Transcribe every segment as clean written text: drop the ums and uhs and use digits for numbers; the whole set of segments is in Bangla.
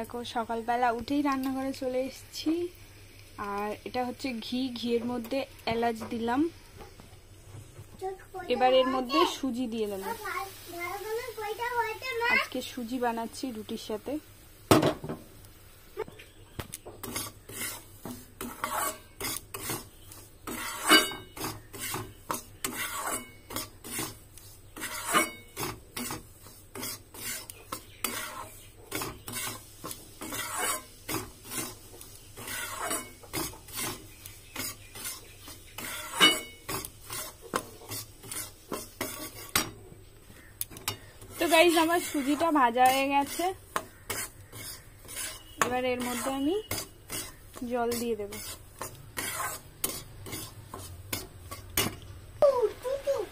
দেখো সকালবেলা উঠেই রান্নাঘরে চলে এসেছি। আর এটা হচ্ছে ঘি, ঘিয়ের মধ্যে এলাচ দিলাম। এবার এর মধ্যে সুজি দিয়ে দেবো। আজকে সুজি বানাচ্ছি রুটির সাথে। তো গাইস আমার সুজিটা ভাজা হয়ে গেছে। এবার এর মধ্যে আমি জল দিয়ে দেব।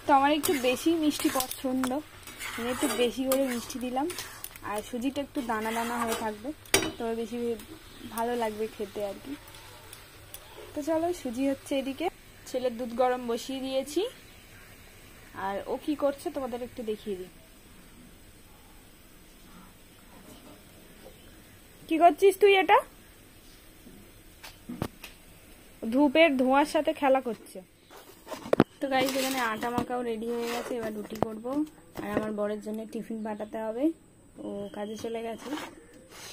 তো আমার একটু বেশি মিষ্টি পছন্দ, একটু বেশি করে মিষ্টি দিলাম। আর সুজিটা একটু দানা দানা হয়ে থাকবে, তো বেশি ভালো লাগবে খেতে আর কি। তো চলো, সুজি হচ্ছে এদিকে। ছেলের দুধ গরম বসিয়ে দিয়েছি, আর ও কি করছে তোমাদের একটু দেখিয়ে দিই। কি করছিস তুই? এটা ধূপের ধোঁয়ার সাথে খেলা করছে। তো গাইস এখানে আটা মাখাও রেডি হয়ে গেছে। এবার রুটি করব। আর আমার বরের জন্য টিফিন পাঠাতে হবে, ও কাজে চলে গেছে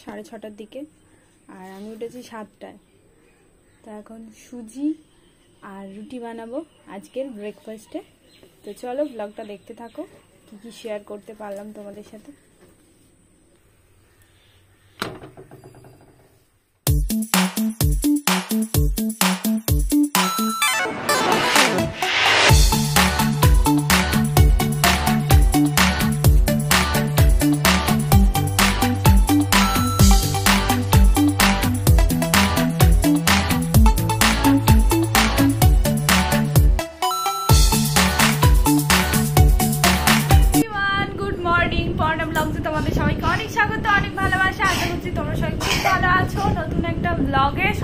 6:30টার দিকে, আর আমি উঠেছি 7টায়। তো এখন সুজি আর রুটি বানাবো আজকের ব্রেকফাস্টে। তো চলো ব্লগটা দেখতে থাকো, কি কি শেয়ার করতে পারলাম তোমাদের সাথে।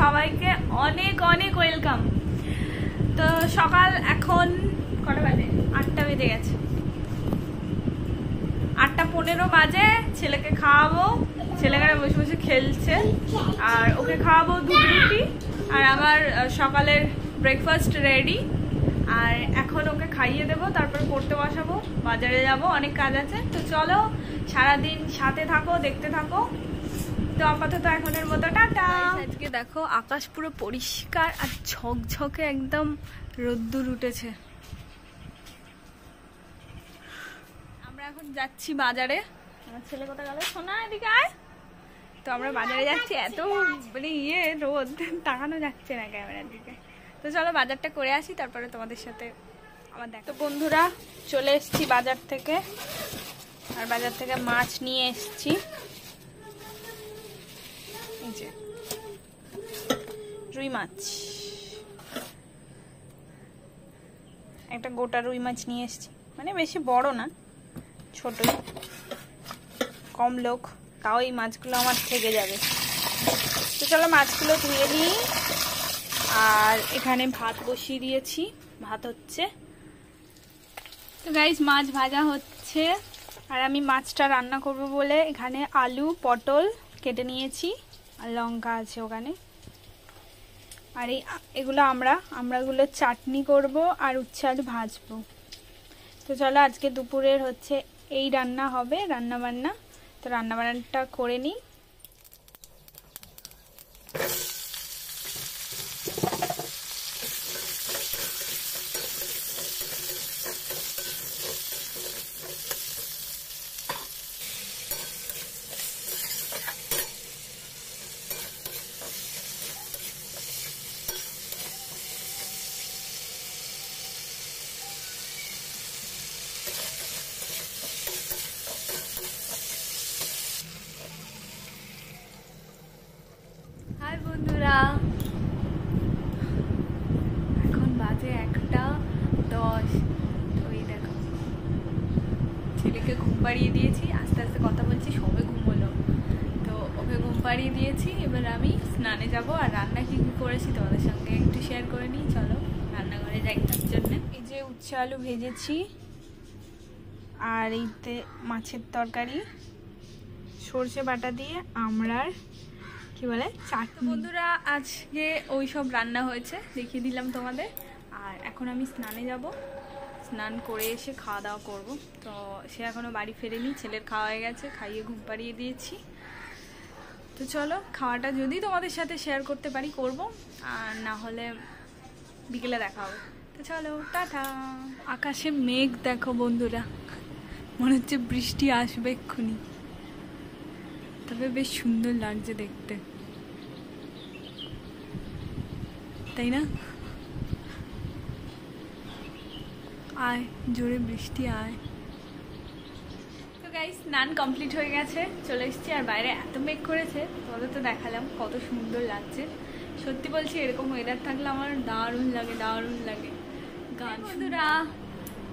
সবাইকে অনেক অনেক ওয়েলকাম। তো সকাল এখন কটা বাজে? 8টা বেজে গেছে। 8:15 বাজে। ছেলেকে খাওয়াবো, ছেলেরা বসে বসে খেলছে, আর ওকে খাওয়াবো দুধ রুটি। আর আমার সকালের ব্রেকফাস্ট রেডি। আর এখন ওকে খাইয়ে দেবো, তারপর পড়তে বসাবো, বাজারে যাব, অনেক কাজ আছে। তো চলো সারাদিন সাথে থাকো, দেখতে থাকো। তো আপাতত এখনের মতো টাটা। আজকে দেখো আকাশ পুরো পরিষ্কার আর ঝকঝকে, একদম রোদ্দুর উঠেছে। আমরা এখন যাচ্ছি বাজারে। আমার ছেলে কোথায় গেল? সোনা এদিকে আয়। তো আমরা বাজারে যাচ্ছি, এত মানে রোদ, তাকানো যাচ্ছে না ক্যামেরার দিকে। তো চলো বাজারটা করে আসি, তারপরে তোমাদের সাথে আবার দেখো। তো বন্ধুরা চলে এসছি বাজার থেকে, আর বাজার থেকে মাছ নিয়ে এসছি। রুই মাছ, একটা গোটা রুই মাছ নিয়ে এসেছি, মানে বেশি বড় না, ছোটই। কম লোক, তাও এই মাছগুলো আমার থেকে যাবে। তো চলো মাছগুলো ধুয়ে নিই। আর এখানে ভাত বসিয়ে দিয়েছি, ভাত হচ্ছে। তো গাইস মাছ ভাজা হচ্ছে, আর আমি মাছটা রান্না করব বলে এখানে আলু পটল কেটে নিয়েছি, আর লঙ্কা আছে ওখানে। আর এগুলো আমরাগুলো চাটনি করব, আর উচ্ছে আলু ভাজবো। তো চলো আজকে দুপুরের হচ্ছে এই রান্না হবে, রান্না বান্না। তো রান্না বান্নাটা করে নিই। হাই বন্ধুরা, এখন বাজে 1:10। তো এই দেখো ছেলেকে ঘুম পাড়িয়ে দিয়েছি, আস্তে আস্তে কথা বলছি, সবে ঘুম হলো। তো ওকে ঘুম পাড়িয়ে দিয়েছি, এবার আমি স্নানে যাব। আর রান্না কি কি করেছি তোমাদের সঙ্গে একটু শেয়ার করে নিই। চলো রান্নাঘরে যাই তার জন্য। এই যে উচ্ছে আলু ভেজেছি, আর এইতে মাছের তরকারি, সর্ষে বাটা দিয়ে আমড়ার কি বলে চাটনি। বন্ধুরা আজকে ওই সব রান্না হয়েছে, দেখিয়ে দিলাম তোমাদের। আর এখন আমি স্নানে যাব, স্নান করে এসে খাওয়া দাওয়া করবো। তো সে এখনও বাড়ি ফেরেনি, ছেলের খাওয়া হয়ে গেছে, খাইয়ে ঘুম পাড়িয়ে দিয়েছি। তো চলো খাওয়াটা যদি তোমাদের সাথে শেয়ার করতে পারি করব, আর না হলে বিকেলে দেখা হবে। তো চলো টাটা। আকাশে মেঘ দেখো বন্ধুরা, মনে হচ্ছে বৃষ্টি আসবে এক্ষুনি, তবে বেশ সুন্দর লাগছে দেখতে, তাই না? আয় জোরে বৃষ্টি আয়। তো গাইস স্নান কমপ্লিট হয়ে গেছে, চলে এসেছি। আর বাইরে এত মেঘ করেছে, তোমাদের তো দেখালাম কত সুন্দর লাগছে। সত্যি বলছি এরকম ওয়েদার থাকলে আমার দারুণ লাগে, দারুণ লাগে গান। বন্ধুরা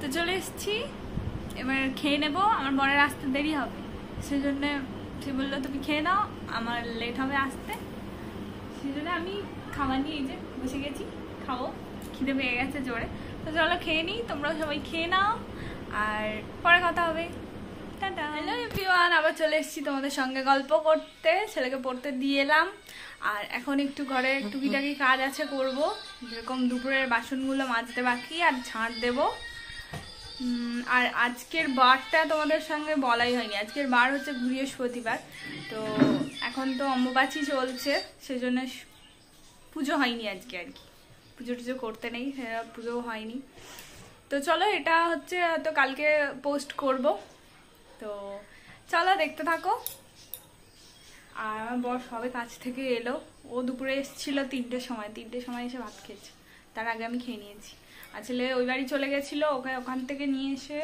তো চলে এসেছি, এবার খেয়ে নেবো। আমার বোনের আসতে দেরি হবে, সেজন্য সে বললো তুমি খেয়ে নাও, আমার লেট হবে আসতে, সেই জন্য আমি খাবার নিয়ে এই যে বসে গেছি, খাবো, খিদে পেয়ে গেছে জোরে। তো চলো খেয়ে নিই, তোমরাও সবাই খেয়ে নাও, আর পরে কথা হবে। টাটা। হ্যালো এভরিওয়ান, আবার চলে এসেছি তোমাদের সঙ্গে গল্প করতে। ছেলেকে পড়তে দিয়ে এলাম, আর এখন একটু ঘরে টুকিটাকি কাজ আছে করব, যেরকম দুপুরের বাসনগুলো মাজতে বাকি আর ঝাঁট দেবো। আর আজকের বারটা তোমাদের সঙ্গে বলাই হয়নি, আজকের বার হচ্ছে বৃহস্পতিবার। তো এখন তো অম্বুবাচী চলছে, সেজন্য পুজো হয়নি আজকে, আর কি পুজো টুজো করতে নেই, পুজো হয়নি। তো চলো এটা হচ্ছে তো কালকে পোস্ট করব, তো চলো দেখতে থাকো। আর আমার বর সবে কাছ থেকে এলো, ও দুপুরে এসেছিলো 3টের সময়, 3টের সময় এসে ভাত খেয়েছে, তার আগে আমি খেয়ে নিয়েছি। আসলে ওই বাড়ি চলে গেছিলো, ওকে ওখান থেকে নিয়ে এসে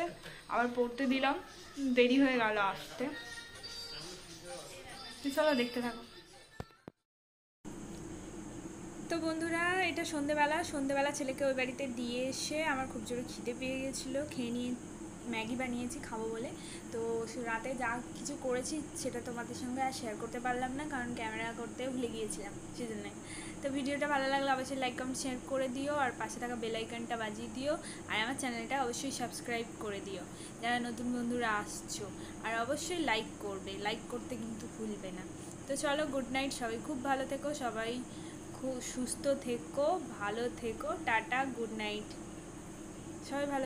আবার পড়তে দিলাম, দেরি হয়ে গেল আসতে। তো চলো দেখতে থাকো। তো বন্ধুরা এটা সন্ধেবেলা ছেলেকে ওই বাড়িতে দিয়ে এসে আমার খুব জোরে খিদে পেয়ে গেছিলো, খেয়ে নিয়ে ম্যাগি বানিয়েছি খাবো বলে। তো রাতে যা কিছু করেছি সেটা তোমাদের সঙ্গে আর শেয়ার করতে পারলাম না, কারণ ক্যামেরা করতে ভুলে গিয়েছিলাম, সেজন্য। তো ভিডিওটা ভালো লাগলে অবশ্যই লাইক কমেন্ট শেয়ার করে দিও, আর পাশে থাকা বেল আইকনটা বাজিয়ে দিও, আর আমার চ্যানেলটা অবশ্যই সাবস্ক্রাইব করে দিও যারা নতুন বন্ধুরা আসছো, আর অবশ্যই লাইক করবে, লাইক করতে কিন্তু ভুলবে না। তো চলো গুড নাইট, সবাই খুব ভালো থেকো, সবাই খুব সুস্থ থেকো, ভালো থেকো, টাটা, গুড নাইট, সবাই ভালো।